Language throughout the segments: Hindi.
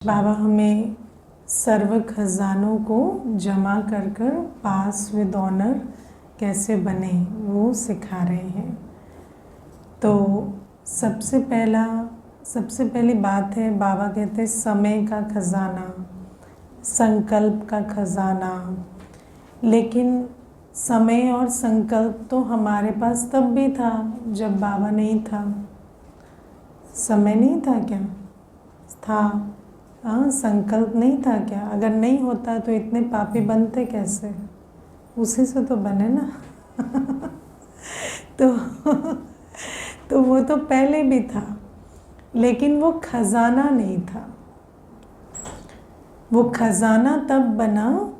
बाबा हमें सर्व खजानों को जमा कर कर पास विद ऑनर कैसे बने वो सिखा रहे हैं। तो सबसे पहली बात है, बाबा कहते हैं समय का खजाना, संकल्प का खजाना। लेकिन समय और संकल्प तो हमारे पास तब भी था जब बाबा नहीं था। समय नहीं था क्या? था। हाँ, संकल्प नहीं था क्या? अगर नहीं होता तो इतने पापी बनते कैसे? उसी से तो बने ना। तो वो तो पहले भी था, लेकिन वो खजाना नहीं था। वो खजाना तब बना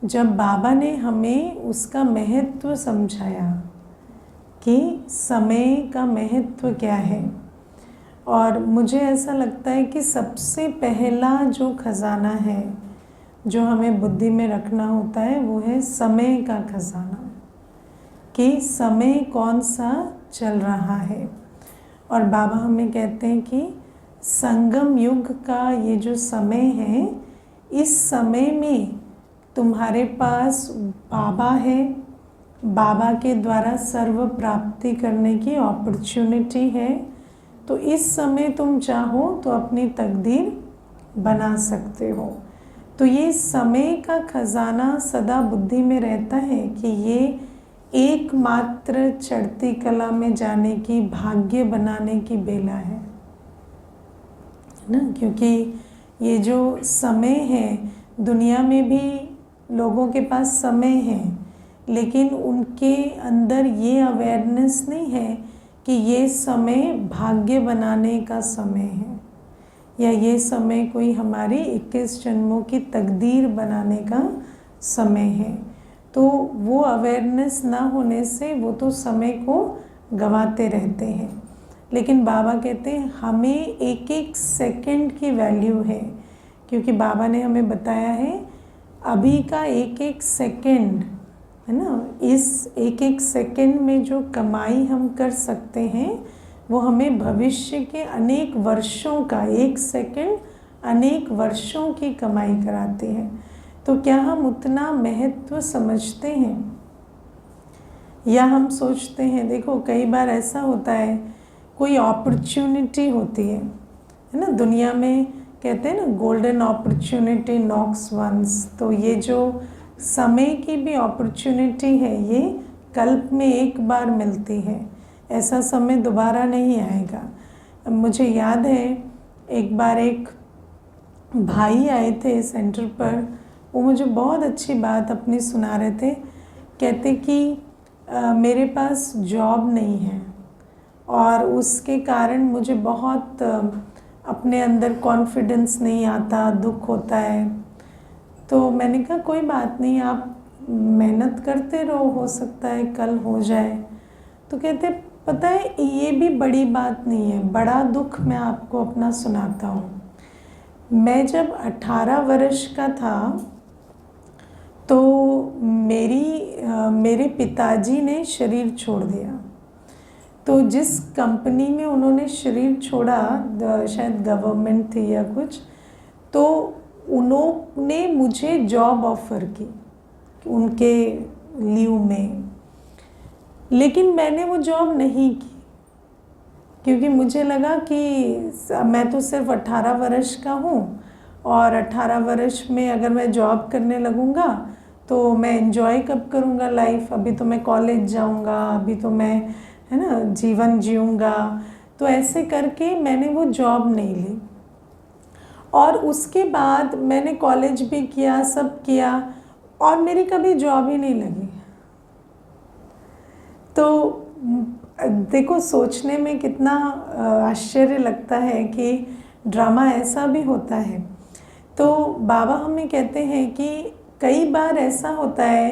जब बाबा ने हमें उसका महत्व समझाया कि समय का महत्व क्या है। और मुझे ऐसा लगता है कि सबसे पहला जो खजाना है जो हमें बुद्धि में रखना होता है वो है समय का खजाना, कि समय कौन सा चल रहा है। और बाबा हमें कहते हैं कि संगम युग का ये जो समय है, इस समय में तुम्हारे पास बाबा है, बाबा के द्वारा सर्व प्राप्ति करने की अपॉर्चुनिटी है। तो इस समय तुम चाहो तो अपनी तकदीर बना सकते हो। तो ये समय का खजाना सदा बुद्धि में रहता है कि ये एकमात्र चढ़ती कला में जाने की, भाग्य बनाने की बेला है ना। क्योंकि ये जो समय है, दुनिया में भी लोगों के पास समय है, लेकिन उनके अंदर ये अवेयरनेस नहीं है कि ये समय भाग्य बनाने का समय है, या ये समय कोई हमारी 21 जन्मों की तकदीर बनाने का समय है। तो वो अवेयरनेस ना होने से वो तो समय को गंवाते रहते हैं। लेकिन बाबा कहते हैं हमें एक एक सेकंड की वैल्यू है, क्योंकि बाबा ने हमें बताया है अभी का एक एक सेकंड है ना। इस एक एक सेकंड में जो कमाई हम कर सकते हैं वो हमें भविष्य के अनेक वर्षों का, एक सेकंड अनेक वर्षों की कमाई कराते हैं। तो क्या हम उतना महत्व समझते हैं, या हम सोचते हैं? देखो, कई बार ऐसा होता है, कोई अपॉर्चुनिटी होती है ना, दुनिया में कहते हैं ना गोल्डन अपॉर्चुनिटी नॉक्स वंस। तो ये जो समय की भी अपॉर्चुनिटी है, ये कल्प में एक बार मिलती है, ऐसा समय दोबारा नहीं आएगा। मुझे याद है एक बार एक भाई आए थे सेंटर पर, वो मुझे बहुत अच्छी बात अपनी सुना रहे थे। कहते कि मेरे पास जॉब नहीं है और उसके कारण मुझे बहुत अपने अंदर कॉन्फिडेंस नहीं आता, दुख होता है। तो मैंने कहा कोई बात नहीं, आप मेहनत करते रहो, हो सकता है कल हो जाए। तो कहते पता है ये भी बड़ी बात नहीं है, बड़ा दुख मैं आपको अपना सुनाता हूँ। मैं जब 18 वर्ष का था तो मेरे पिताजी ने शरीर छोड़ दिया। तो जिस कंपनी में उन्होंने शरीर छोड़ा, शायद गवर्नमेंट थी या कुछ, तो उन्होंने मुझे जॉब ऑफर की उनके लीव में, लेकिन मैंने वो जॉब नहीं की, क्योंकि मुझे लगा कि मैं तो सिर्फ 18 वर्ष का हूँ और 18 वर्ष में अगर मैं जॉब करने लगूँगा तो मैं एंजॉय कब करूँगा लाइफ। अभी तो मैं कॉलेज जाऊँगा, अभी तो मैं है ना जीवन जीऊँगा। तो ऐसे करके मैंने वो जॉब नहीं ली। और उसके बाद मैंने कॉलेज भी किया, सब किया, और मेरी कभी जॉब ही नहीं लगी। तो देखो, सोचने में कितना आश्चर्य लगता है कि ड्रामा ऐसा भी होता है। तो बाबा हमें कहते हैं कि कई बार ऐसा होता है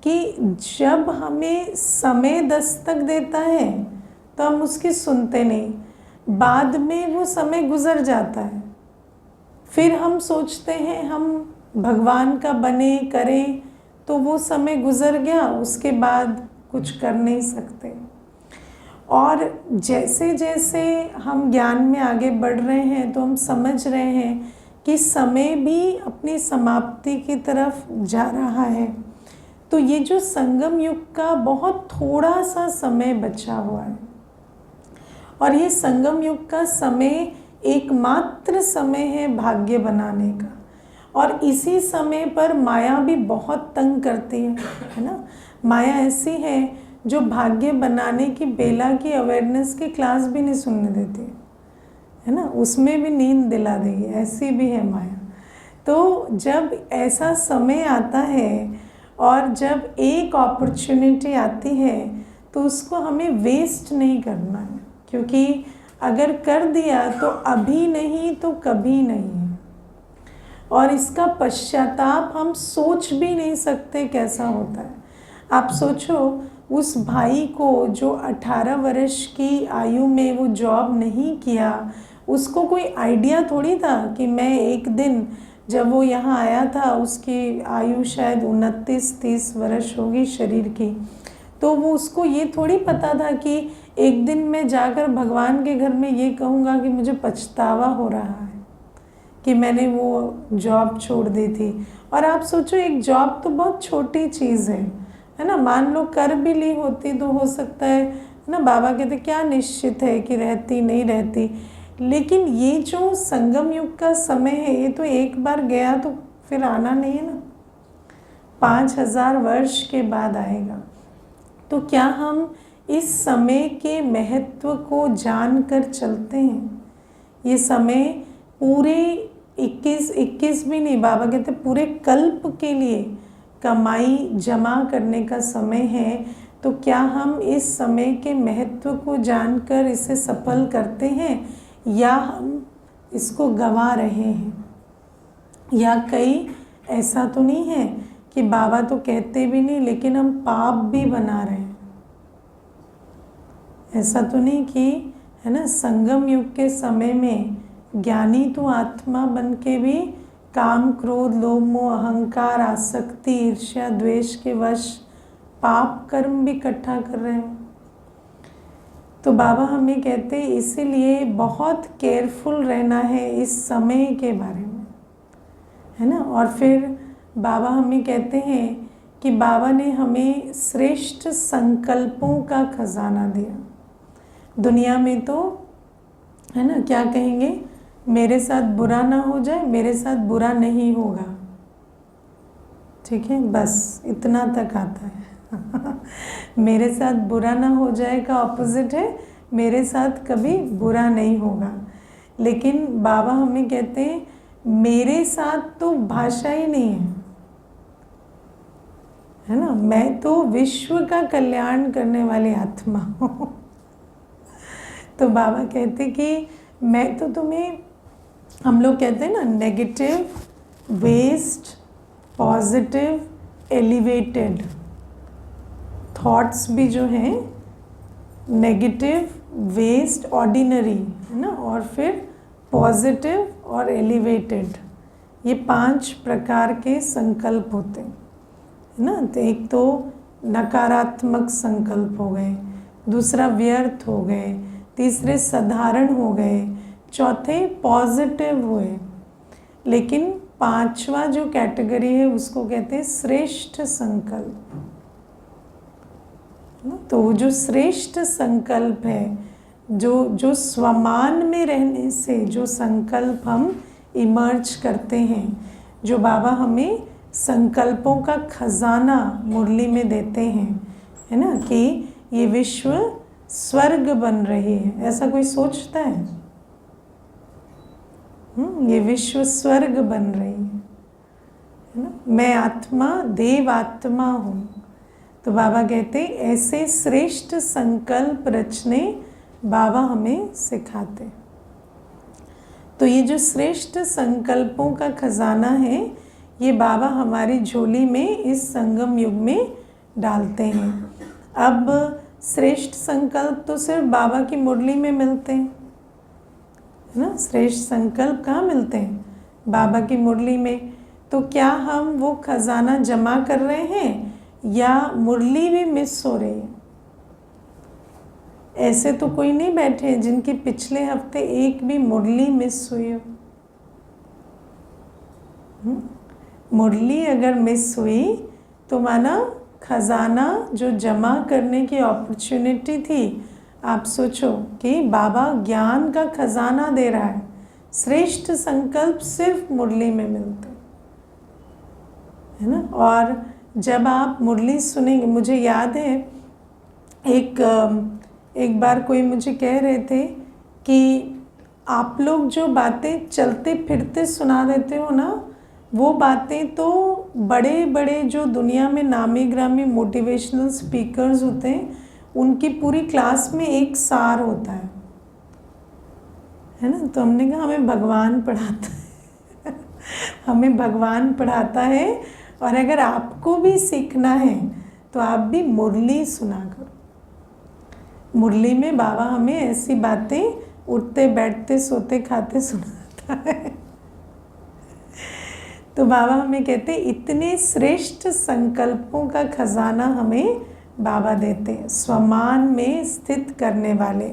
कि जब हमें समय दस्तक देता है तो हम उसकी सुनते नहीं, बाद में वो समय गुजर जाता है, फिर हम सोचते हैं हम भगवान का बने करें, तो वो समय गुजर गया, उसके बाद कुछ कर नहीं सकते। और जैसे जैसे हम ज्ञान में आगे बढ़ रहे हैं तो हम समझ रहे हैं कि समय भी अपनी समाप्ति की तरफ जा रहा है। तो ये जो संगम युग का बहुत थोड़ा सा समय बचा हुआ है, और ये संगम युग का समय एकमात्र समय है भाग्य बनाने का। और इसी समय पर माया भी बहुत तंग करती है ना। माया ऐसी है जो भाग्य बनाने की बेला की अवेयरनेस की क्लास भी नहीं सुनने देती है ना, उसमें भी नींद दिला देगी, ऐसी भी है माया। तो जब ऐसा समय आता है और जब एक अपॉर्चुनिटी आती है तो उसको हमें वेस्ट नहीं करना है, क्योंकि अगर कर दिया तो अभी नहीं तो कभी नहीं है। और इसका पश्चाताप हम सोच भी नहीं सकते कैसा होता है। आप सोचो, उस भाई को जो 18 वर्ष की आयु में वो जॉब नहीं किया, उसको कोई आइडिया थोड़ी था कि मैं एक दिन, जब वो यहाँ आया था उसकी आयु शायद 29-30 वर्ष होगी शरीर की, तो वो उसको ये थोड़ी पता था कि एक दिन मैं जाकर भगवान के घर में ये कहूँगा कि मुझे पछतावा हो रहा है कि मैंने वो जॉब छोड़ दी थी। और आप सोचो, एक जॉब तो बहुत छोटी चीज़ है ना, मान लो कर भी ली होती तो हो सकता है ना, बाबा कहते क्या निश्चित है कि रहती नहीं रहती। लेकिन ये जो संगम युग का समय है, ये तो एक बार गया तो फिर आना नहीं है ना, 5000 वर्ष के बाद आएगा। तो क्या हम इस समय के महत्व को जानकर चलते हैं? ये समय पूरे 21 भी नहीं, बाबा कहते पूरे कल्प के लिए कमाई जमा करने का समय है। तो क्या हम इस समय के महत्व को जानकर इसे सफल करते हैं, या हम इसको गंवा रहे हैं? या कई ऐसा तो नहीं है कि बाबा तो कहते भी नहीं लेकिन हम पाप भी बना रहे हैं? ऐसा तो नहीं कि, है ना, संगम युग के समय में ज्ञानी तो आत्मा बन के भी काम, क्रोध, लोभ, मोह, अहंकार, आसक्ति, ईर्ष्या, द्वेष के वश पाप कर्म भी इकट्ठा कर रहे हैं। तो बाबा हमें कहते हैं इसीलिए बहुत केयरफुल रहना है इस समय के बारे में, है ना। और फिर बाबा हमें कहते हैं कि बाबा ने हमें श्रेष्ठ संकल्पों का खजाना दिया। दुनिया में तो, है ना, क्या कहेंगे, मेरे साथ बुरा ना हो जाए, मेरे साथ बुरा नहीं होगा, ठीक है, बस इतना तक आता है। मेरे साथ बुरा ना हो जाए का ऑपोजिट है मेरे साथ कभी बुरा नहीं होगा। लेकिन बाबा हमें कहते हैं मेरे साथ तो भाषा ही नहीं है ना, मैं तो विश्व का कल्याण करने वाली आत्मा हूँ। तो बाबा कहते कि मैं तो तुम्हें, हम लोग कहते हैं ना, negative, waste, positive, elevated thoughts भी जो हैं, नेगेटिव, वेस्ट, ऑर्डिनरी, है ना, और फिर पॉजिटिव और एलिवेटेड, ये 5 प्रकार के संकल्प होते हैं, है ना। तो एक तो नकारात्मक संकल्प हो गए, दूसरा व्यर्थ हो गए, तीसरे साधारण हो गए, चौथे पॉजिटिव हुए। लेकिन 5वां जो कैटेगरी है उसको कहते हैं श्रेष्ठ संकल्प। तो जो श्रेष्ठ संकल्प है, जो स्वमान में रहने से जो संकल्प हम इमर्ज करते हैं, जो बाबा हमें संकल्पों का खजाना मुरली में देते हैं, है ना, कि ये विश्व स्वर्ग बन रही है, ऐसा कोई सोचता है? ये विश्व स्वर्ग बन रही है ना, मैं आत्मा, देव आत्मा हूँ। तो बाबा कहते ऐसे श्रेष्ठ संकल्प रचने बाबा हमें सिखाते। तो ये जो श्रेष्ठ संकल्पों का खजाना है, ये बाबा हमारी झोली में इस संगम युग में डालते हैं। अब श्रेष्ठ संकल्प तो सिर्फ बाबा की मुरली में मिलते हैं, है ना। श्रेष्ठ संकल्प कहाँ मिलते हैं? बाबा की मुरली में। तो क्या हम वो खजाना जमा कर रहे हैं या मुरली भी मिस हो रही है? ऐसे तो कोई नहीं बैठे जिनकी पिछले हफ्ते एक भी मुरली मिस हुई हो, मुरली अगर मिस हुई तो माना खजाना जो जमा करने की अपॉर्चुनिटी थी, आप सोचो कि बाबा ज्ञान का खजाना दे रहा है, श्रेष्ठ संकल्प सिर्फ मुरली में मिलते है ना। और जब आप मुरली सुनेंगे, मुझे याद है एक बार कोई मुझे कह रहे थे कि आप लोग जो बातें चलते फिरते सुना देते हो ना, वो बातें तो बड़े बड़े जो दुनिया में नामी ग्रामी मोटिवेशनल स्पीकर्स होते हैं, उनकी पूरी क्लास में एक सार होता है ना। तो हमने कहा हमें भगवान पढ़ाता है हमें भगवान पढ़ाता है, और अगर आपको भी सीखना है तो आप भी मुरली सुना करो। मुरली में बाबा हमें ऐसी बातें उठते बैठते सोते खाते सुनाता है। तो बाबा हमें कहते इतने श्रेष्ठ संकल्पों का खजाना हमें बाबा देते हैं। स्वमान में स्थित करने वाले,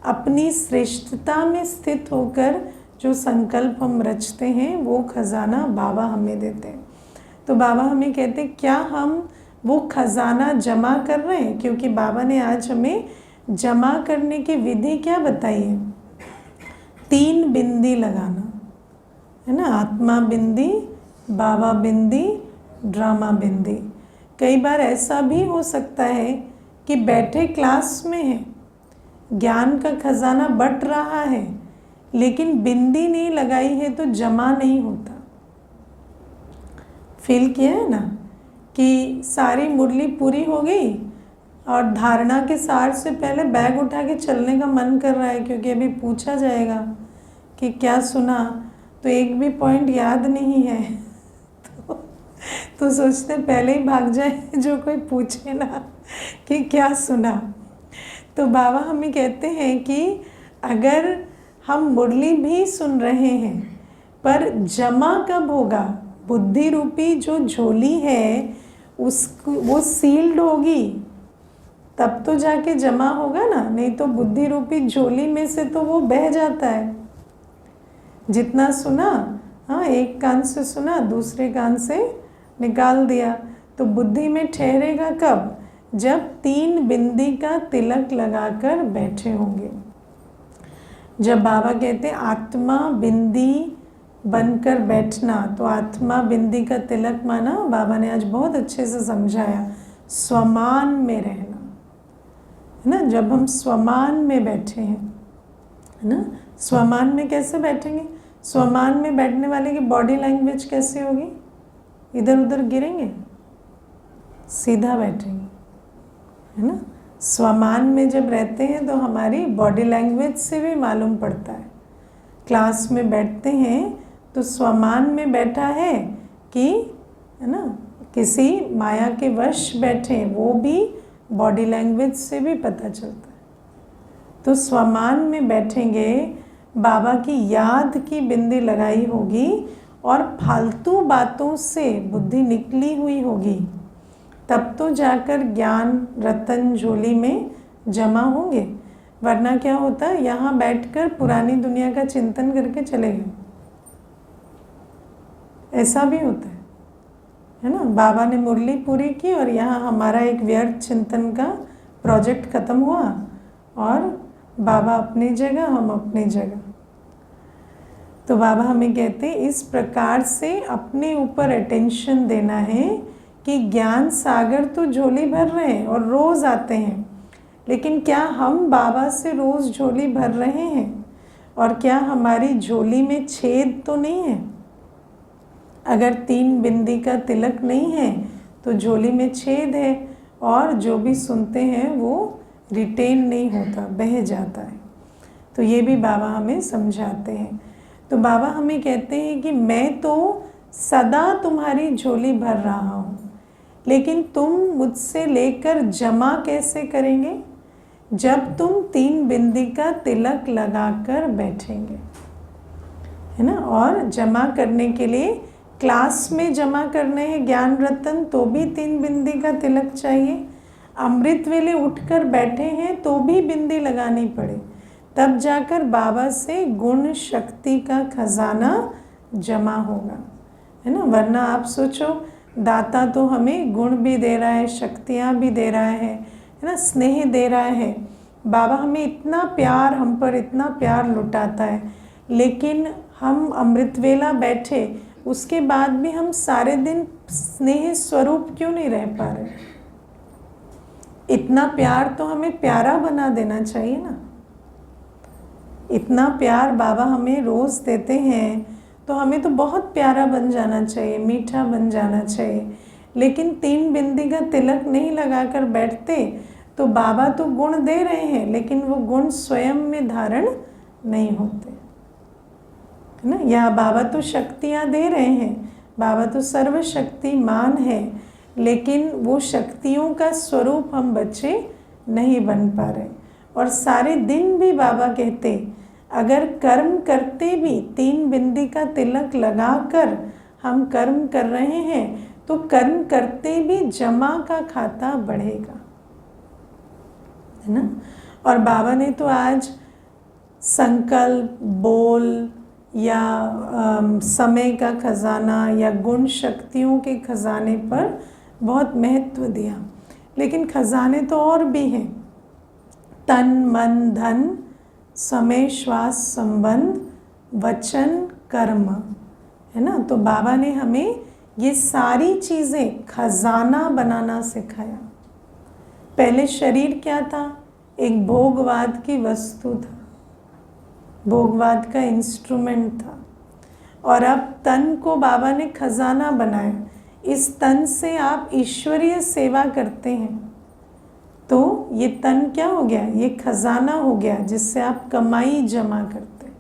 अपनी श्रेष्ठता में स्थित होकर जो संकल्प हम रचते हैं, वो खजाना बाबा हमें देते हैं। तो बाबा हमें कहते क्या हम वो खजाना जमा कर रहे हैं? क्योंकि बाबा ने आज हमें जमा करने की विधि क्या बताई है? 3 बिंदी लगाना है ना। आत्मा बिंदी, बाबा बिंदी, ड्रामा बिंदी। कई बार ऐसा भी हो सकता है कि बैठे क्लास में है, ज्ञान का खजाना बट रहा है, लेकिन बिंदी नहीं लगाई है तो जमा नहीं होता। फील किया है ना कि सारी मुरली पूरी हो गई और धारणा के सार से पहले बैग उठा के चलने का मन कर रहा है, क्योंकि अभी पूछा जाएगा कि क्या सुना, तो एक भी पॉइंट याद नहीं है तो सोचते पहले ही भाग जाए जो कोई पूछे ना कि क्या सुना। तो बाबा हमें कहते हैं कि अगर हम मुरली भी सुन रहे हैं, पर जमा कब होगा? बुद्धि रूपी जो झोली है उसको वो सील्ड होगी, तब तो जाके जमा होगा ना। नहीं तो बुद्धि रूपी झोली में से तो वो बह जाता है। जितना सुना, हाँ, एक कान से सुना, दूसरे कान से निकाल दिया, तो बुद्धि में ठहरेगा कब? जब 3 बिंदी का तिलक लगाकर बैठे होंगे। जब बाबा कहते आत्मा बिंदी बनकर बैठना, तो आत्मा बिंदी का तिलक माना, बाबा ने आज बहुत अच्छे से समझाया, स्वमान में रहना है ना। जब हम स्वमान में बैठे हैं, है ना, स्वमान में कैसे बैठेंगे? स्वमान में बैठने वाले की बॉडी लैंग्वेज कैसी होगी? इधर उधर गिरेंगे, सीधा बैठेंगे, है ना। स्वमान में जब रहते हैं तो हमारी बॉडी लैंग्वेज से भी मालूम पड़ता है। क्लास में बैठते हैं तो स्वमान में बैठा है कि, है ना, किसी माया के वश बैठे, वो भी बॉडी लैंग्वेज से भी पता चलता है। तो स्वमान में बैठेंगे, बाबा की याद की बिंदी लगाई होगी और फालतू बातों से बुद्धि निकली हुई होगी, तब तो जाकर ज्ञान रतन झोली में जमा होंगे। वरना क्या होता है, यहाँ बैठकर पुरानी दुनिया का चिंतन करके चले गए, ऐसा भी होता है ना। बाबा ने मुरली पूरी की और यहाँ हमारा एक व्यर्थ चिंतन का प्रोजेक्ट ख़त्म हुआ, और बाबा अपनी जगह, हम अपनी जगह। तो बाबा हमें कहते इस प्रकार से अपने ऊपर अटेंशन देना है कि ज्ञान सागर तो झोली भर रहे हैं और रोज़ आते हैं, लेकिन क्या हम बाबा से रोज़ झोली भर रहे हैं? और क्या हमारी झोली में छेद तो नहीं है? अगर 3 बिंदी का तिलक नहीं है तो झोली में छेद है, और जो भी सुनते हैं वो रिटेन नहीं होता, बह जाता है। तो ये भी बाबा हमें समझाते हैं। तो बाबा हमें कहते हैं कि मैं तो सदा तुम्हारी झोली भर रहा हूँ, लेकिन तुम मुझसे लेकर जमा कैसे करेंगे? जब तुम 3 बिंदी का तिलक लगाकर बैठेंगे, है ना। और जमा करने के लिए क्लास में जमा करने हैं ज्ञान रतन, तो भी 3 बिंदी का तिलक चाहिए। अमृत वेले उठकर बैठे हैं तो भी बिंदी लगानी पड़े, तब जाकर बाबा से गुण शक्ति का खजाना जमा होगा, है ना। वरना आप सोचो, दाता तो हमें गुण भी दे रहा है, शक्तियाँ भी दे रहा है ना, स्नेह दे रहा है। बाबा हमें इतना प्यार, हम पर इतना प्यार लुटाता है, लेकिन हम अमृत वेला बैठे, उसके बाद भी हम सारे दिन स्नेह स्वरूप क्यों नहीं रह पा रहे? इतना प्यार तो हमें प्यारा बना देना चाहिए ना। इतना प्यार बाबा हमें रोज़ देते हैं, तो हमें तो बहुत प्यारा बन जाना चाहिए, मीठा बन जाना चाहिए। लेकिन 3 बिंदी का तिलक नहीं लगाकर बैठते, तो बाबा तो गुण दे रहे हैं, लेकिन वो गुण स्वयं में धारण नहीं होते, है ना। या बाबा तो शक्तियाँ दे रहे हैं, बाबा तो सर्वशक्तिमान है, लेकिन वो शक्तियों का स्वरूप हम बच्चे नहीं बन पा रहे। और सारे दिन भी बाबा कहते, अगर कर्म करते भी 3 बिंदी का तिलक लगाकर हम कर्म कर रहे हैं, तो कर्म करते भी जमा का खाता बढ़ेगा, है ना। और बाबा ने तो आज संकल्प, बोल या समय का खजाना या गुण शक्तियों के खजाने पर बहुत महत्व दिया। लेकिन खजाने तो और भी हैं, तन मन धन, समय श्वास संबंध, वचन कर्म, है ना। तो बाबा ने हमें ये सारी चीज़ें खजाना बनाना सिखाया। पहले शरीर क्या था? एक भोगवाद की वस्तु था, भोगवाद का इंस्ट्रूमेंट था। और अब तन को बाबा ने खजाना बनाया। इस तन से आप ईश्वरीय सेवा करते हैं, तो ये तन क्या हो गया? ये खजाना हो गया, जिससे आप कमाई जमा करते।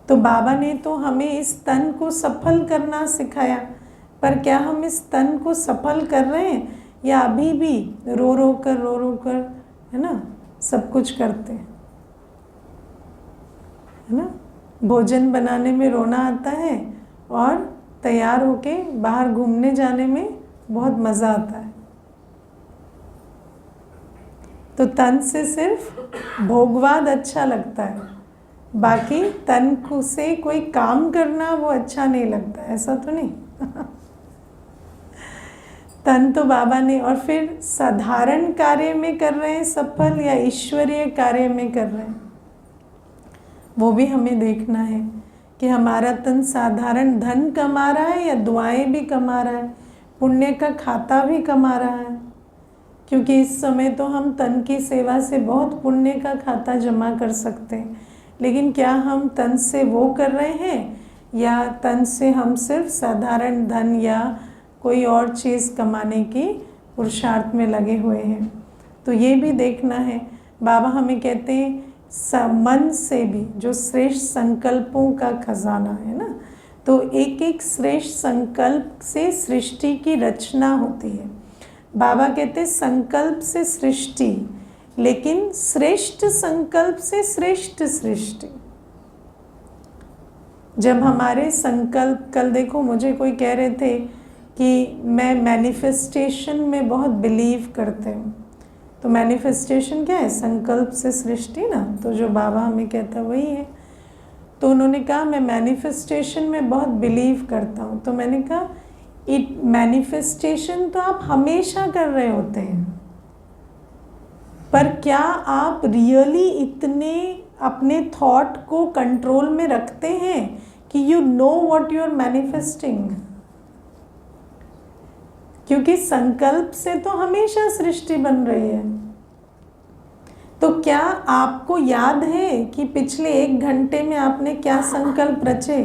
तो बाबा ने तो हमें इस तन को सफल करना सिखाया, पर क्या हम इस तन को सफल कर रहे हैं, या अभी भी रो रो कर, है ना, सब कुछ करते हैं, है ना। भोजन बनाने में रोना आता है, और तैयार होके बाहर घूमने जाने में बहुत मज़ा आता है। तो तन से सिर्फ भोगवाद अच्छा लगता है, बाकी तन को से कोई काम करना वो अच्छा नहीं लगता, ऐसा तो नहीं। तन तो बाबा ने, और फिर साधारण कार्य में कर रहे हैं सफल या ईश्वरीय कार्य में कर रहे हैं, वो भी हमें देखना है कि हमारा तन साधारण धन कमा रहा है या दुआएं भी कमा रहा है, पुण्य का खाता भी कमा रहा है। क्योंकि इस समय तो हम तन की सेवा से बहुत पुण्य का खाता जमा कर सकते हैं, लेकिन क्या हम तन से वो कर रहे हैं, या तन से हम सिर्फ साधारण धन या कोई और चीज़ कमाने की पुरुषार्थ में लगे हुए हैं? तो ये भी देखना है। बाबा हमें कहते हैं मन से भी, जो श्रेष्ठ संकल्पों का खजाना है ना, तो एक एक श्रेष्ठ संकल्प से सृष्टि की रचना होती है। बाबा कहते संकल्प से सृष्टि, लेकिन श्रेष्ठ संकल्प से श्रेष्ठ सृष्टि। जब हमारे संकल्प, कल देखो मुझे कोई कह रहे थे कि मैं मैनिफेस्टेशन में बहुत बिलीव करते हूँ। तो मैनिफेस्टेशन क्या है? संकल्प से सृष्टि ना। तो जो बाबा हमें कहता वही है। तो उन्होंने कहा मैं मैनिफेस्टेशन में बहुत बिलीव करता हूँ। तो मैंने कहा मैनिफेस्टेशन तो आप हमेशा कर रहे होते हैं, पर क्या आप रियली इतने अपने थॉट को कंट्रोल में रखते हैं कि you know what you are manifesting? क्योंकि संकल्प से तो हमेशा सृष्टि बन रही है। तो क्या आपको याद है कि पिछले 1 घंटे में आपने क्या संकल्प रचे?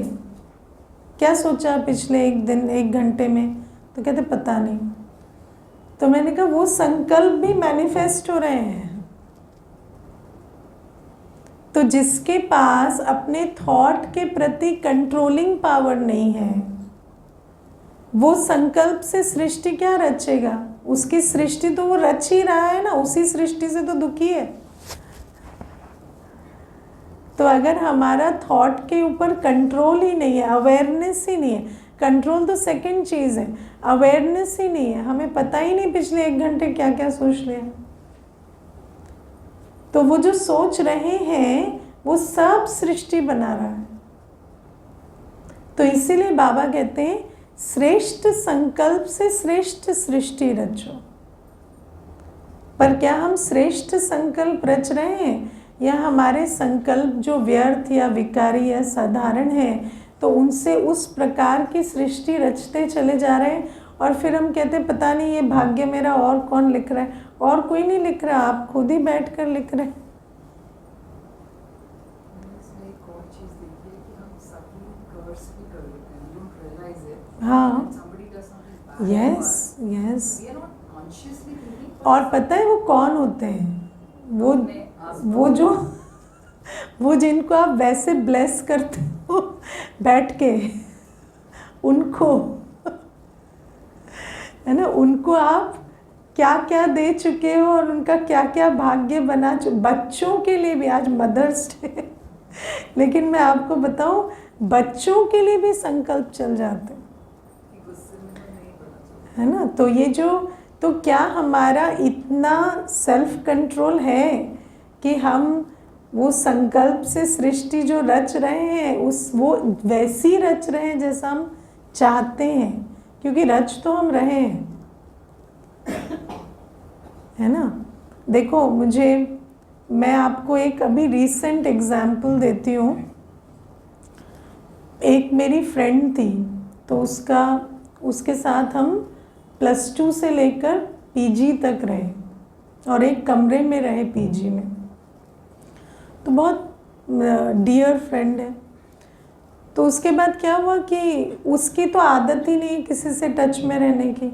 क्या सोचा पिछले 1 घंटे में? तो कहते पता नहीं। तो मैंने कहा वो संकल्प भी मैनिफेस्ट हो रहे हैं। तो जिसके पास अपने थॉट के प्रति कंट्रोलिंग पावर नहीं है, वो संकल्प से सृष्टि क्या रचेगा? उसकी सृष्टि तो वो रच ही रहा है ना, उसी सृष्टि से तो दुखी है। तो अगर हमारा थॉट के ऊपर कंट्रोल ही नहीं है, अवेयरनेस ही नहीं है, कंट्रोल तो सेकंड चीज़ है, अवेयरनेस ही नहीं है, हमें पता ही नहीं पिछले 1 घंटे क्या क्या सोच लिया, तो वो जो सोच रहे हैं वो सब सृष्टि बना रहा है। तो इसीलिए बाबा कहते हैं श्रेष्ठ संकल्प से श्रेष्ठ सृष्टि रचो। पर क्या हम श्रेष्ठ संकल्प रच रहे हैं, या हमारे संकल्प जो व्यर्थ या विकारी या साधारण है, तो उनसे उस प्रकार की सृष्टि रचते चले जा रहे हैं, और फिर हम कहते हैं पता नहीं ये भाग्य मेरा और कौन लिख रहा है। और कोई नहीं लिख रहा, आप खुद ही बैठ कर लिख रहे हैं। हाँ, यस यस। और पता है वो कौन होते हैं? वो जिनको आप वैसे ब्लेस करते हो बैठ के, उनको, है ना, उनको आप क्या क्या दे चुके हो और उनका क्या क्या भाग्य बना चुके। बच्चों के लिए भी, आज मदर्स डे लेकिन मैं आपको बताऊं, बच्चों के लिए भी संकल्प चल जाते हैं, है ना। तो ये तो क्या हमारा इतना सेल्फ कंट्रोल है कि हम वो संकल्प से सृष्टि जो रच रहे हैं वो वैसी रच रहे हैं जैसा हम चाहते हैं, क्योंकि रच तो हम रहे हैं, है ना। देखो, मैं आपको एक अभी रीसेंट एग्जाम्पल देती हूँ। एक मेरी फ्रेंड थी, तो उसके साथ हम +2 से लेकर PG तक रहे, और एक कमरे में रहे PG में। तो बहुत डियर फ्रेंड है। तो उसके बाद क्या हुआ कि उसकी तो आदत ही नहीं किसी से टच में रहने की,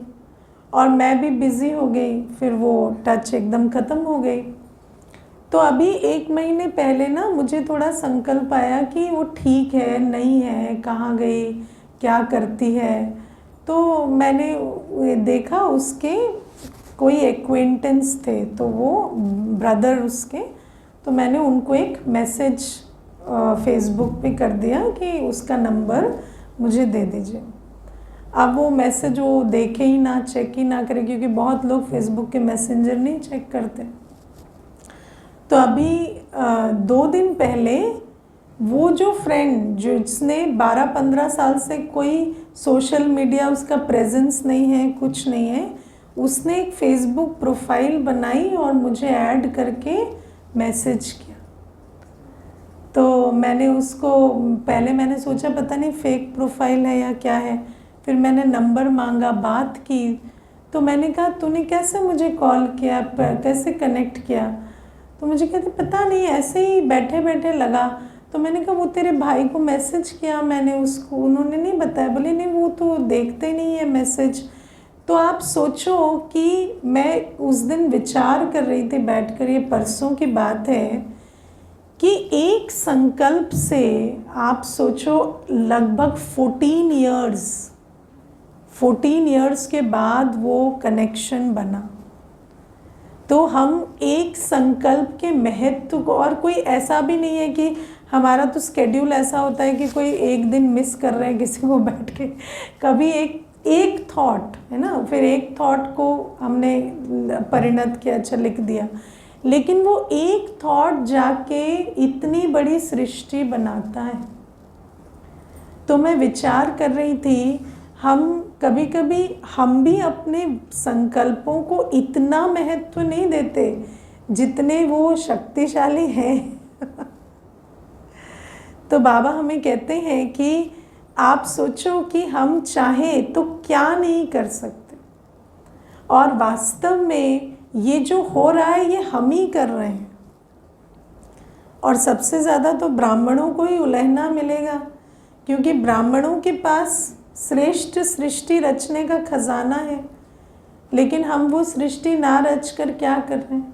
और मैं भी बिज़ी हो गई, फिर वो टच एकदम ख़त्म हो गई। तो अभी 1 महीने पहले ना मुझे थोड़ा संकल्प आया कि वो ठीक है नहीं है, कहाँ गई, क्या करती है। तो मैंने देखा उसके कोई एक्वेंटेंस थे, तो वो ब्रदर उसके, तो मैंने उनको एक मैसेज फेसबुक पे कर दिया कि उसका नंबर मुझे दे दीजिए। अब वो मैसेज वो देखे ही ना, चेक ही ना करे, क्योंकि बहुत लोग फेसबुक के मैसेंजर नहीं चेक करते। तो अभी 2 दिन पहले वो जो फ्रेंड जिसने 12-15 साल से कोई सोशल मीडिया उसका प्रेजेंस नहीं है, कुछ नहीं है, उसने एक फेसबुक प्रोफाइल बनाई और मुझे ऐड करके मैसेज किया। तो मैंने उसको, पहले मैंने सोचा पता नहीं फेक प्रोफाइल है या क्या है, फिर मैंने नंबर मांगा, बात की। तो मैंने कहा तूने कैसे मुझे कॉल किया, कैसे कनेक्ट किया? तो मुझे कहते पता नहीं, ऐसे ही बैठे बैठे लगा। तो मैंने कहा वो तेरे भाई को मैसेज किया मैंने उसको, उन्होंने नहीं बताया। बोले नहीं वो तो देखते नहीं है मैसेज। तो आप सोचो कि मैं उस दिन विचार कर रही थी बैठकर, ये परसों की बात है, कि एक संकल्प से आप सोचो लगभग 14 इयर्स के बाद वो कनेक्शन बना। तो हम एक संकल्प के महत्व को, और कोई ऐसा भी नहीं है कि हमारा तो स्केड्यूल ऐसा होता है कि कोई एक दिन मिस कर रहे हैं किसी को बैठ के, कभी एक थॉट है ना, फिर एक थॉट को हमने परिणत किया, अच्छा लिख दिया, लेकिन वो एक थॉट जाके इतनी बड़ी सृष्टि बनाता है। तो मैं विचार कर रही थी, हम कभी कभी हम भी अपने संकल्पों को इतना महत्व नहीं देते जितने वो शक्तिशाली हैं। तो बाबा हमें कहते हैं कि आप सोचो कि हम चाहें तो क्या नहीं कर सकते, और वास्तव में ये जो हो रहा है ये हम ही कर रहे हैं। और सबसे ज़्यादा तो ब्राह्मणों को ही उलझना मिलेगा, क्योंकि ब्राह्मणों के पास श्रेष्ठ सृष्टि रचने का खजाना है, लेकिन हम वो सृष्टि ना रच कर क्या कर रहे हैं,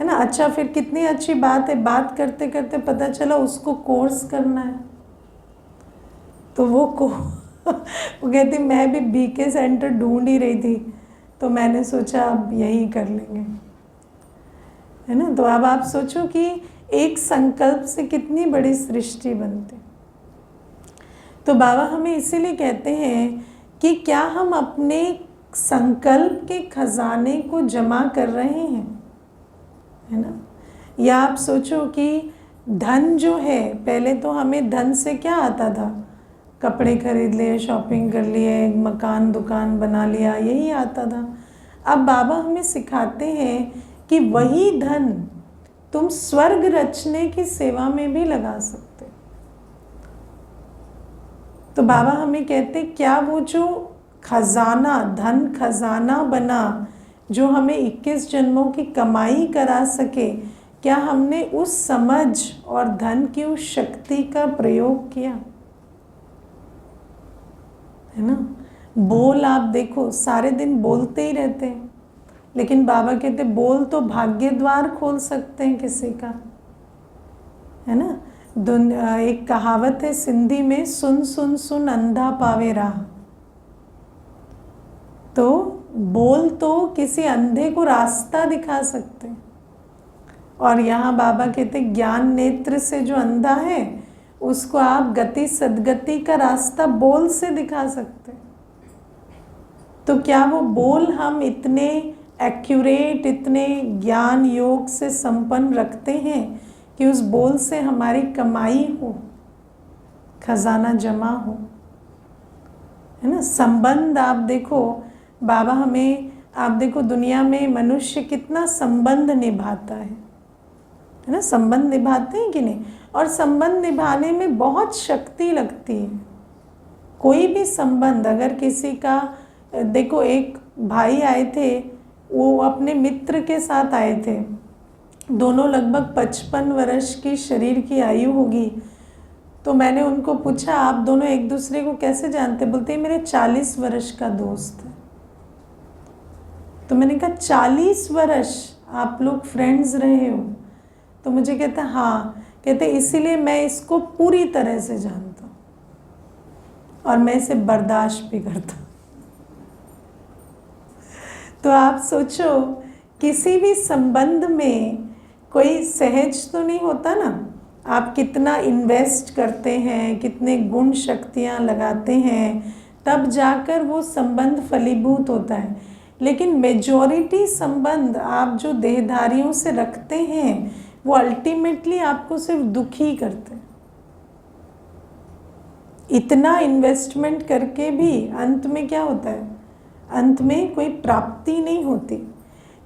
है ना। अच्छा, फिर कितनी अच्छी बात है, बात करते करते पता चला उसको कोर्स करना है, तो वो कहती मैं भी BK सेंटर ढूंढ ही रही थी, तो मैंने सोचा अब यही कर लेंगे, है ना। तो अब आप सोचो कि एक संकल्प से कितनी बड़ी सृष्टि बनती। तो बाबा हमें इसीलिए कहते हैं कि क्या हम अपने संकल्प के खजाने को जमा कर रहे हैं, है ना। या आप सोचो कि धन जो है, पहले तो हमें धन से क्या आता था, कपड़े खरीद लिए, शॉपिंग कर लिए, मकान दुकान बना लिया, यही आता था। अब बाबा हमें सिखाते हैं कि वही धन तुम स्वर्ग रचने की सेवा में भी लगा सकते। तो बाबा हमें कहते क्या वो जो खजाना, धन खजाना बना जो हमें 21 जन्मों की कमाई करा सके, क्या हमने उस समझ और धन की उस शक्ति का प्रयोग किया? है ना। बोल आप देखो, सारे दिन बोलते ही रहते हैं, लेकिन बाबा कहते बोल तो भाग्य द्वार खोल सकते हैं किसी का, है ना। एक कहावत है सिंधी में, सुन सुन सुन अंधा पावे राह। तो बोल तो किसी अंधे को रास्ता दिखा सकते हैं। और यहाँ बाबा कहते ज्ञान नेत्र से जो अंधा है उसको आप गति सदगति का रास्ता बोल से दिखा सकते हैं। तो क्या वो बोल हम इतने एक्यूरेट, इतने ज्ञान योग से संपन्न रखते हैं कि उस बोल से हमारी कमाई हो, खजाना जमा हो, है ना। संबंध आप देखो, बाबा हमें, आप देखो दुनिया में मनुष्य कितना संबंध निभाता है ना। संबंध निभाते हैं कि नहीं? और संबंध निभाने में बहुत शक्ति लगती है। कोई भी संबंध, अगर किसी का, देखो एक भाई आए थे, वो अपने मित्र के साथ आए थे, दोनों लगभग 55 वर्ष की शरीर की आयु होगी। तो मैंने उनको पूछा आप दोनों एक दूसरे को कैसे जानते? बोलते मेरे 40 वर्ष का दोस्त है। तो मैंने कहा 40 वर्ष आप लोग फ्रेंड्स रहे हो? तो मुझे कहता हाँ। कहते इसीलिए मैं इसको पूरी तरह से जानता हूँ और मैं इसे बर्दाश्त भी करता हूँ। तो आप सोचो, किसी भी संबंध में कोई सहज तो नहीं होता ना। आप कितना इन्वेस्ट करते हैं, कितने गुण शक्तियाँ लगाते हैं, तब जाकर वो संबंध फलीभूत होता है। लेकिन मेजॉरिटी संबंध आप जो देहधारियों से रखते हैं वो अल्टीमेटली आपको सिर्फ दुखी करते हैं। इतना इन्वेस्टमेंट करके भी अंत में क्या होता है? अंत में कोई प्राप्ति नहीं होती।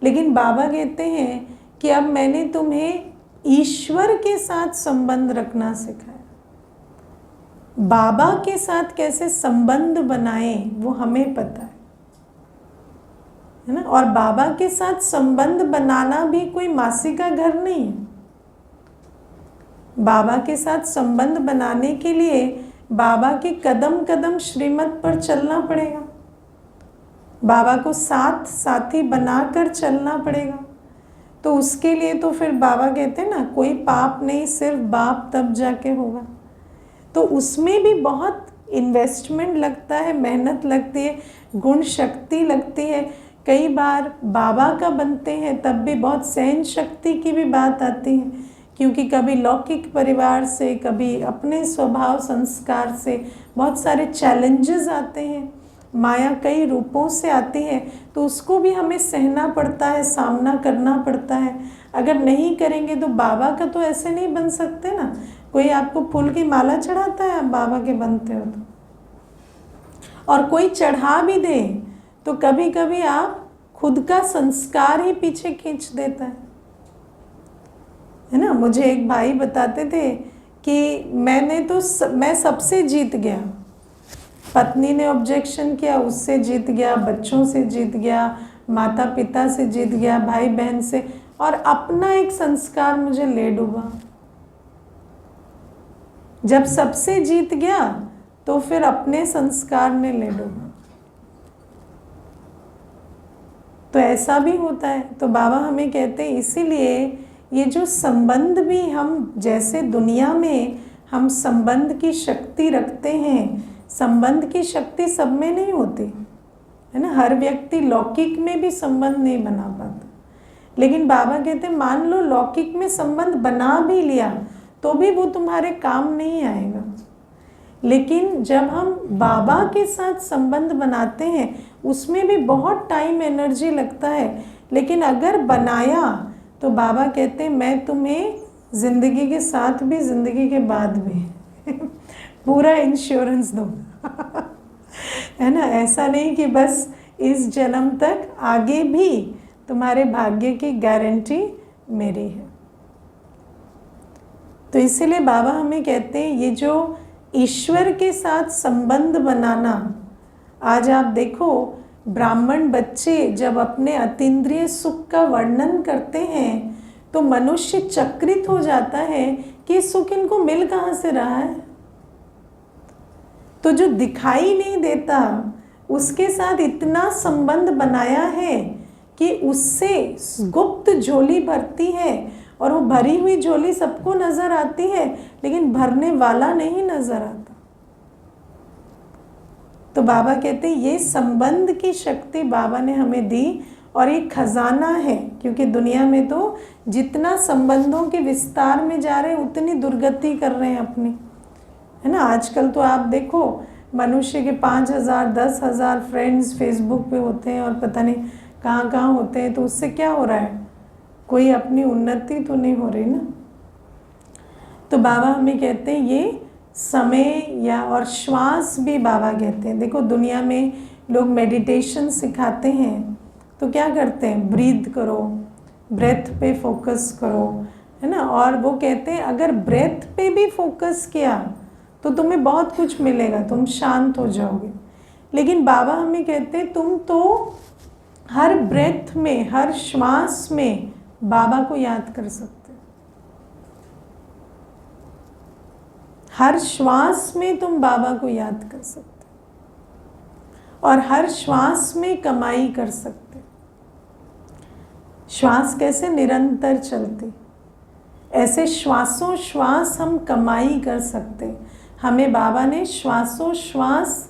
लेकिन बाबा कहते हैं कि अब मैंने तुम्हें ईश्वर के साथ संबंध रखना सिखाया। बाबा के साथ कैसे संबंध बनाएं वो हमें पता है ना। और बाबा के साथ संबंध बनाना भी कोई मासी का घर नहीं है। बाबा के साथ संबंध बनाने के लिए बाबा के कदम कदम श्रीमत पर चलना पड़ेगा, बाबा को साथ साथी बनाकर चलना पड़ेगा। तो उसके लिए तो फिर बाबा कहते हैं ना, कोई पाप नहीं सिर्फ बाप तब जाके होगा। तो उसमें भी बहुत इन्वेस्टमेंट लगता है, मेहनत लगती है, गुण शक्ति लगती है। कई बार बाबा का बनते हैं तब भी बहुत सहन शक्ति की भी बात आती है, क्योंकि कभी लौकिक परिवार से, कभी अपने स्वभाव संस्कार से बहुत सारे चैलेंजेस आते हैं। माया कई रूपों से आती है, तो उसको भी हमें सहना पड़ता है, सामना करना पड़ता है। अगर नहीं करेंगे तो बाबा का तो ऐसे नहीं बन सकते ना। कोई आपको फूल की माला चढ़ाता है, आप बाबा के बनते हो तो, और कोई चढ़ा भी दे तो कभी कभी आप खुद का संस्कार ही पीछे खींच देता है ना। मुझे एक भाई बताते थे कि मैं सबसे जीत गया, पत्नी ने ऑब्जेक्शन किया, उससे जीत गया, बच्चों से जीत गया, माता पिता से जीत गया, भाई बहन से, और अपना एक संस्कार मुझे ले डूबा। जब सबसे जीत गया तो फिर अपने संस्कार ने ले डूबा। तो ऐसा भी होता है। तो बाबा हमें कहते हैं, इसीलिए ये जो संबंध भी, हम जैसे दुनिया में हम संबंध की शक्ति रखते हैं, संबंध की शक्ति सब में नहीं होती है ना। हर व्यक्ति लौकिक में भी संबंध नहीं बना पाता। लेकिन बाबा कहते हैं मान लो लौकिक में संबंध बना भी लिया तो भी वो तुम्हारे काम नहीं आएगा। लेकिन जब हम बाबा के साथ संबंध बनाते हैं उसमें भी बहुत टाइम एनर्जी लगता है, लेकिन अगर बनाया तो बाबा कहते हैं मैं तुम्हें ज़िंदगी के साथ भी ज़िंदगी के बाद भी पूरा इंश्योरेंस दो है ना। ऐसा नहीं कि बस इस जन्म तक, आगे भी तुम्हारे भाग्य की गारंटी मेरी है। तो इसीलिए बाबा हमें कहते हैं ये जो ईश्वर के साथ संबंध बनाना, आज आप देखो ब्राह्मण बच्चे जब अपने अतीन्द्रिय सुख का वर्णन करते हैं तो मनुष्य चकित हो जाता है कि सुख इनको मिल कहाँ से रहा है। तो जो दिखाई नहीं देता उसके साथ इतना संबंध बनाया है कि उससे गुप्त झोली भरती है, और वो भरी हुई झोली सबको नजर आती है लेकिन भरने वाला नहीं नजर आता। तो बाबा कहते हैं ये संबंध की शक्ति बाबा ने हमें दी, और ये खजाना है, क्योंकि दुनिया में तो जितना संबंधों के विस्तार में जा रहे हैं उतनी दुर्गति कर रहे हैं अपनी, है ना। आजकल तो आप देखो मनुष्य के 5,000 10,000 फ्रेंड्स फेसबुक पे होते हैं और पता नहीं कहाँ कहाँ होते हैं। तो उससे क्या हो रहा है, कोई अपनी उन्नति तो नहीं हो रही ना। तो बाबा हमें कहते हैं ये समय या और श्वास भी बाबा कहते हैं। देखो दुनिया में लोग मेडिटेशन सिखाते हैं तो क्या करते हैं, ब्रीथ करो, ब्रेथ पे फोकस करो, है ना। और वो कहते हैं अगर ब्रेथ पे भी फोकस किया तो तुम्हें बहुत कुछ मिलेगा, तुम शांत हो जाओगे। लेकिन बाबा हमें कहते हैं तुम तो हर ब्रेथ में, हर श्वास में बाबा को याद कर सकते, हर श्वास में तुम बाबा को याद कर सकते और हर श्वास में कमाई कर सकते। श्वास कैसे निरंतर चलती, ऐसे श्वासों श्वास हम कमाई कर सकते। हमें बाबा ने श्वासों श्वास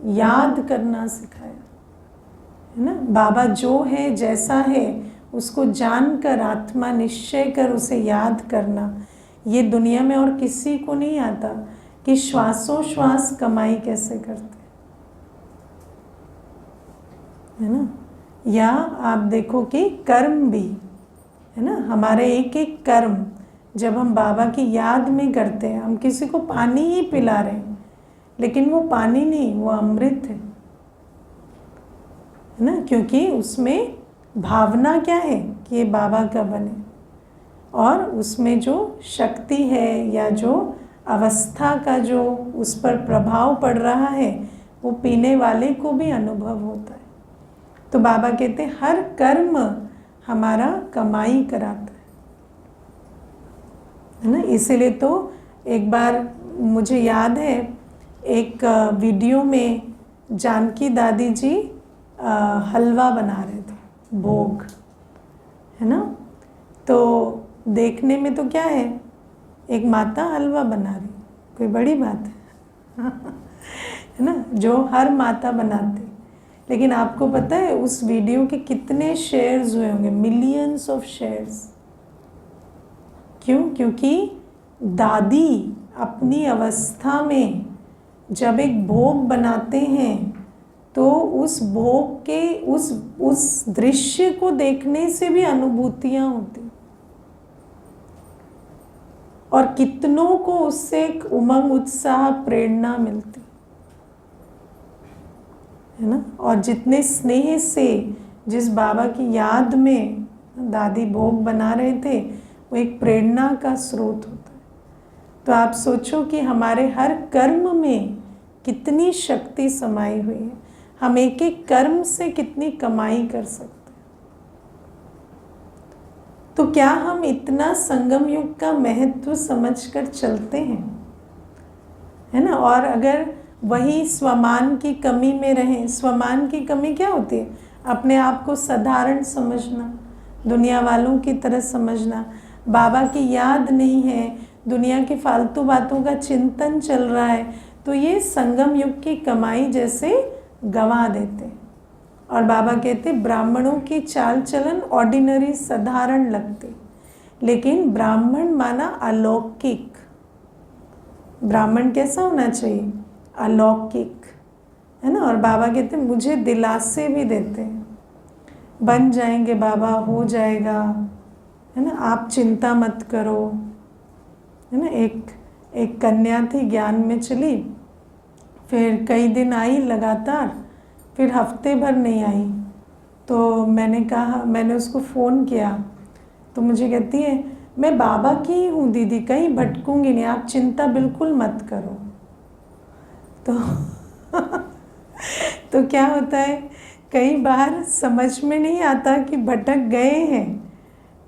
याद करना सिखाया, है ना। बाबा जो है जैसा है उसको जानकर, आत्मा निश्चय कर उसे याद करना, ये दुनिया में और किसी को नहीं आता कि श्वासों श्वास कमाई कैसे करते, है ना। या आप देखो कि कर्म भी, है ना, हमारे एक एक कर्म जब हम बाबा की याद में करते हैं, हम किसी को पानी ही पिला रहे हैं लेकिन वो पानी नहीं, वो अमृत है ना। क्योंकि उसमें भावना क्या है कि ये बाबा का बने, और उसमें जो शक्ति है या जो अवस्था का जो उस पर प्रभाव पड़ रहा है वो पीने वाले को भी अनुभव होता है। तो बाबा कहते हैं हर कर्म हमारा कमाई कराता है ना। इसीलिए तो एक बार मुझे याद है एक वीडियो में जानकी दादी जी हलवा बना रहे थे, भोग, है ना। तो देखने में तो क्या है, एक माता हलवा बना रही, कोई बड़ी बात है ना, जो हर माता बनाती। लेकिन आपको पता है उस वीडियो के कितने शेयर्स हुए होंगे, मिलियंस ऑफ शेयर्स। क्यों? क्योंकि दादी अपनी अवस्था में जब एक भोग बनाते हैं तो उस भोग के उस दृश्य को देखने से भी अनुभूतियाँ होती, और कितनों को उससे एक उमंग, उत्साह, प्रेरणा मिलती, है ना। और जितने स्नेह से जिस बाबा की याद में दादी भोग बना रहे थे वो एक प्रेरणा का स्रोत होता है। तो आप सोचो कि हमारे हर कर्म में कितनी शक्ति समाई हुई है, हम एक एक कर्म से कितनी कमाई कर सकते हैं। तो क्या हम इतना संगम युग का महत्व समझकर चलते हैं, है ना। और अगर वही स्वमान की कमी में रहें, स्वमान की कमी क्या होती है, अपने आप को साधारण समझना, दुनिया वालों की तरह समझना, बाबा की याद नहीं है, दुनिया की फालतू बातों का चिंतन चल रहा है, तो ये संगम युग की कमाई जैसे गंवा देते। और बाबा कहते ब्राह्मणों की चाल चलन ऑर्डिनरी, साधारण लगती, लेकिन ब्राह्मण माना अलौकिक। ब्राह्मण कैसा होना चाहिए, अलौकिक, है ना। और बाबा कहते मुझे दिलासे भी देते हैं, बन जाएंगे बाबा, हो जाएगा, है ना, आप चिंता मत करो, है ना। एक कन्या थी, ज्ञान में चली, फिर कई दिन आई लगातार, फिर हफ्ते भर नहीं आई। तो मैंने उसको फ़ोन किया, तो मुझे कहती है मैं बाबा की ही हूँ दीदी, कहीं भटकूंगी नहीं, आप चिंता बिल्कुल मत करो। तो क्या होता है, कई बार समझ में नहीं आता कि भटक गए हैं,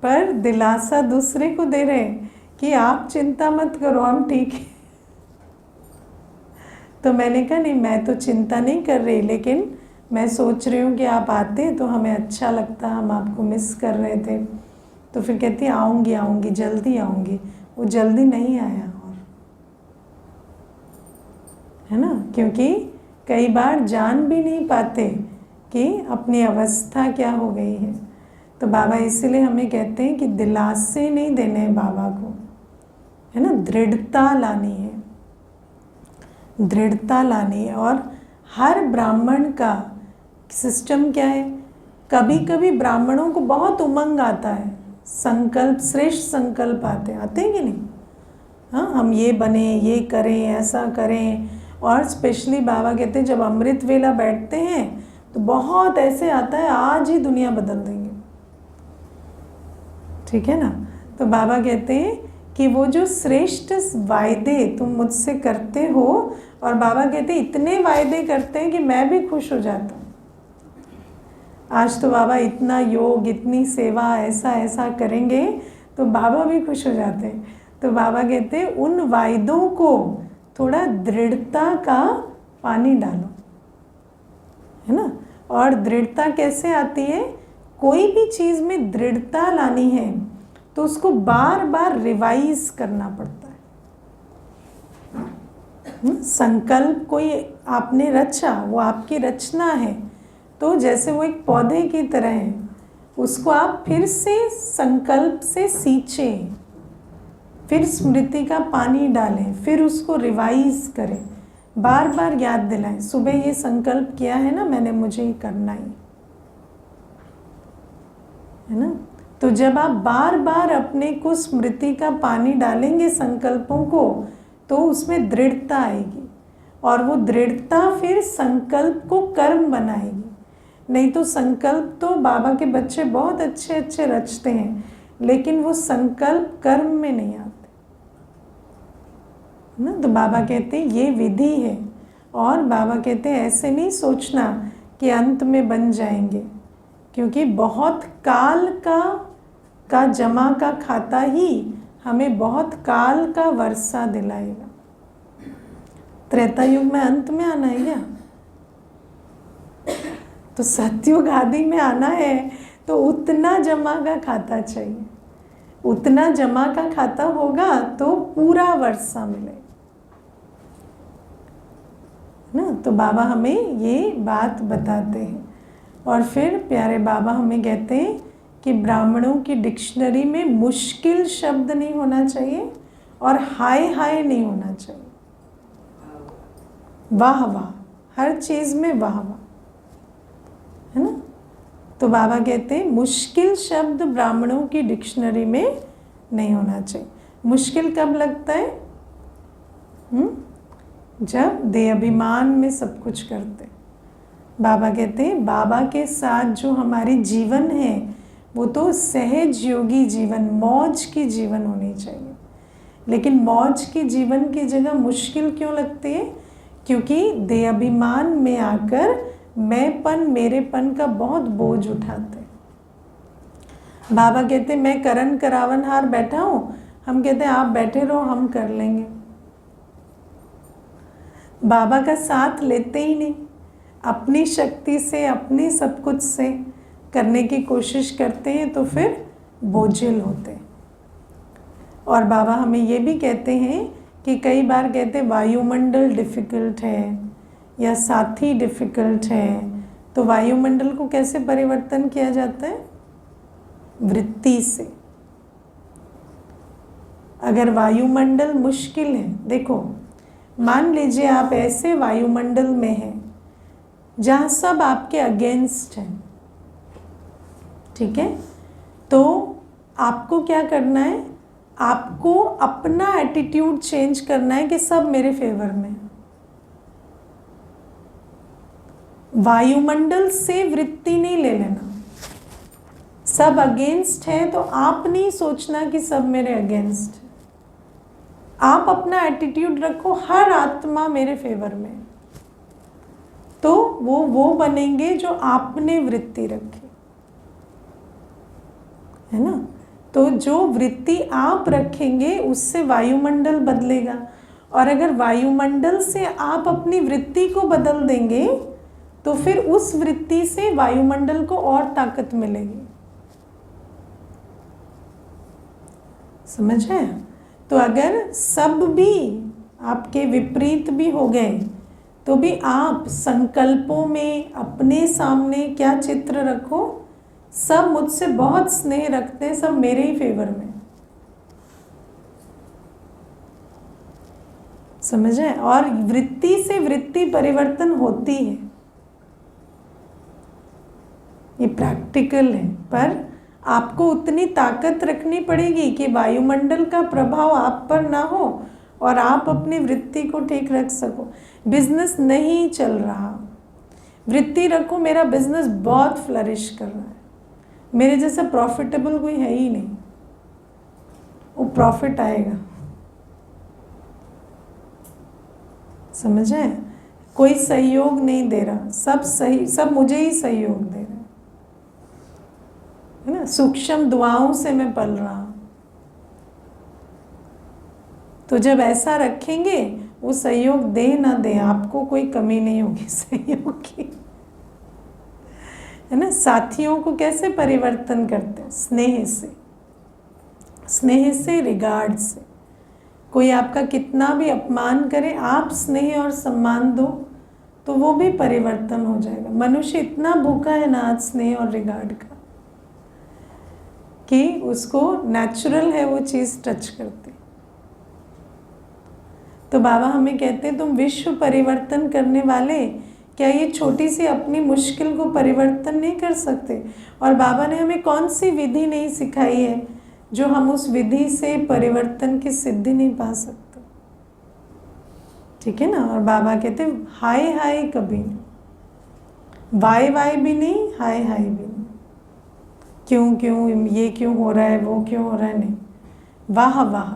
पर दिलासा दूसरे को दे रहे हैं कि आप चिंता मत करो, हम ठीक हैं। तो मैंने कहा नहीं, मैं तो चिंता नहीं कर रही, लेकिन मैं सोच रही हूँ कि आप आते तो हमें अच्छा लगता, हम आपको मिस कर रहे थे। तो फिर कहती आऊँगी आऊँगी, जल्दी आऊँगी। वो जल्दी नहीं आया, और है ना, क्योंकि कई बार जान भी नहीं पाते कि अपनी अवस्था क्या हो गई है। तो बाबा इसीलिए हमें कहते हैं कि दिलासे नहीं देने हैं बाबा को, है ना, दृढ़ता लानी है, दृढ़ता लानी है। और हर ब्राह्मण का सिस्टम क्या है, कभी कभी ब्राह्मणों को बहुत उमंग आता है, संकल्प, श्रेष्ठ संकल्प आते हैं कि नहीं, हाँ हम ये बने, ये करें, ऐसा करें। और स्पेशली बाबा कहते हैं जब अमृत वेला बैठते हैं तो बहुत ऐसे आता है, आज ही दुनिया बदल देंगे, ठीक है ना। तो बाबा कहते हैं कि वो जो श्रेष्ठ वायदे तुम मुझसे करते हो, और बाबा कहते हैं इतने वायदे करते हैं कि मैं भी खुश हो जाता हूँ। आज तो बाबा इतना योग, इतनी सेवा, ऐसा ऐसा करेंगे, तो बाबा भी खुश हो जाते हैं। तो बाबा कहते हैं उन वायदों को थोड़ा दृढ़ता का पानी डालो, है ना। और दृढ़ता कैसे आती है, कोई भी चीज़ में दृढ़ता लानी है तो उसको बार बार रिवाइज करना पड़ता है। संकल्प कोई आपने रचा, वो आपकी रचना है, तो जैसे वो एक पौधे की तरह है, उसको आप फिर से संकल्प से सींचें, फिर स्मृति का पानी डालें, फिर उसको रिवाइज करें, बार बार याद दिलाएं। सुबह ये संकल्प किया है ना मैंने, मुझे ये करना ही है ना। तो जब आप बार बार अपने को स्मृति का पानी डालेंगे संकल्पों को, तो उसमें दृढ़ता आएगी, और वो दृढ़ता फिर संकल्प को कर्म बनाएगी। नहीं तो संकल्प तो बाबा के बच्चे बहुत अच्छे अच्छे रचते हैं, लेकिन वो संकल्प कर्म में नहीं आते ना। तो बाबा कहते हैं ये विधि है, और बाबा कहते हैं ऐसे नहीं सोचना कि अंत में बन जाएंगे, क्योंकि बहुत काल का जमा का खाता ही हमें बहुत काल का वर्षा दिलाएगा। त्रेता युग में अंत में आना है क्या, तो सतयुग आदि में आना है, तो उतना जमा का खाता चाहिए, उतना जमा का खाता होगा तो पूरा वर्षा मिलेगा ना। तो बाबा हमें ये बात बताते हैं। और फिर प्यारे बाबा हमें कहते हैं कि ब्राह्मणों की डिक्शनरी में मुश्किल शब्द नहीं होना चाहिए, और हाय हाय नहीं होना चाहिए, वाह वाह, हर चीज़ में वाह वाह, है ना। तो बाबा कहते हैं मुश्किल शब्द ब्राह्मणों की डिक्शनरी में नहीं होना चाहिए। मुश्किल कब लगता है, जब देह अभिमान में सब कुछ करते। बाबा कहते हैं बाबा के साथ जो हमारी जीवन है वो तो सहज योगी जीवन, मौज की जीवन होनी चाहिए। लेकिन मौज की जीवन की जगह मुश्किल क्यों लगती है, क्योंकि देह अभिमान में आकर मैंपन, मेरेपन का बहुत बोझ उठाते हैं। बाबा कहते हैं मैं करन करावन हार बैठा हूँ, हम कहते हैं आप बैठे रहो, हम कर लेंगे। बाबा का साथ लेते ही नहीं, अपनी शक्ति से, अपनी सब कुछ से करने की कोशिश करते हैं, तो फिर बोझिल होते हैं। और बाबा हमें ये भी कहते हैं कि कई बार कहते हैं वायुमंडल डिफ़िकल्ट है या साथी डिफ़िकल्ट है, तो वायुमंडल को कैसे परिवर्तन किया जाता है, वृत्ति से। अगर वायुमंडल मुश्किल है, देखो मान लीजिए आप ऐसे वायुमंडल में हैं जहाँ सब आपके अगेंस्ट हैं, ठीक है, तो आपको क्या करना है, आपको अपना एटीट्यूड चेंज करना है कि सब मेरे फेवर में। वायुमंडल से वृत्ति नहीं ले लेना। सब अगेंस्ट है तो आप नहीं सोचना कि सब मेरे अगेंस्ट है। आप अपना एटीट्यूड रखो, हर आत्मा मेरे फेवर में, तो वो बनेंगे जो आपने वृत्ति रखी है ना। तो जो वृत्ति आप रखेंगे उससे वायुमंडल बदलेगा, और अगर वायुमंडल से आप अपनी वृत्ति को बदल देंगे तो फिर उस वृत्ति से वायुमंडल को और ताकत मिलेगी। समझ है? तो अगर सब भी आपके विपरीत भी हो गए तो भी आप संकल्पों में अपने सामने क्या चित्र रखो, सब मुझसे बहुत स्नेह रखते हैं, सब मेरे ही फेवर में। समझ है? और वृत्ति से वृत्ति परिवर्तन होती है, ये प्रैक्टिकल है, पर आपको उतनी ताकत रखनी पड़ेगी कि वायुमंडल का प्रभाव आप पर ना हो और आप अपनी वृत्ति को ठीक रख सको। बिजनेस नहीं चल रहा, वृत्ति रखो मेरा बिजनेस बहुत फ्लरिश कर रहा है, मेरे जैसा प्रॉफिटेबल कोई है ही नहीं, वो प्रॉफिट आएगा। समझ है? कोई सहयोग नहीं दे रहा, सब मुझे ही सहयोग दे रहा है ना। सूक्ष्म दुआओं से मैं पल रहा हूं। तो जब ऐसा रखेंगे, वो सहयोग दे ना दे, आपको कोई कमी नहीं होगी सहयोग की, है ना। साथियों को कैसे परिवर्तन करते हैं? स्नेह से, रिगार्ड से। कोई आपका कितना भी अपमान करे, आप स्नेह और सम्मान दो तो वो भी परिवर्तन हो जाएगा। मनुष्य इतना भूखा है ना आज स्नेह और रिगार्ड का कि उसको नेचुरल है वो चीज़ टच करती। तो बाबा हमें कहते हैं तुम विश्व परिवर्तन करने वाले, क्या ये छोटी सी अपनी मुश्किल को परिवर्तन नहीं कर सकते? और बाबा ने हमें कौन सी विधि नहीं सिखाई है जो हम उस विधि से परिवर्तन की सिद्धि नहीं पा सकते? ठीक है ना। और बाबा कहते हैं हाय हाय कभी नहीं, वाय भी नहीं, हाय हाय भी नहीं, क्यों ये क्यों हो रहा है, वो क्यों हो रहा है, नहीं, वाह वाह।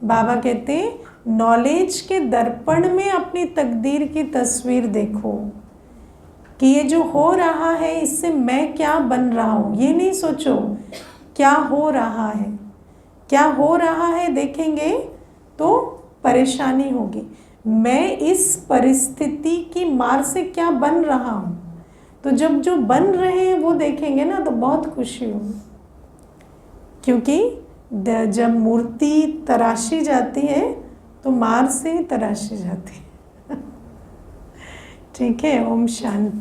बाबा कहते हैं नॉलेज के दर्पण में अपनी तकदीर की तस्वीर देखो कि ये जो हो रहा है इससे मैं क्या बन रहा हूँ। ये नहीं सोचो क्या हो रहा है, क्या हो रहा है देखेंगे तो परेशानी होगी, मैं इस परिस्थिति की मार से क्या बन रहा हूँ। तो जब जो बन रहे हैं वो देखेंगे ना तो बहुत खुशी होगी, क्योंकि जब मूर्ति तराशी जाती है तो मार से ही तराशी जाती है। ठीक है। ओम शांति।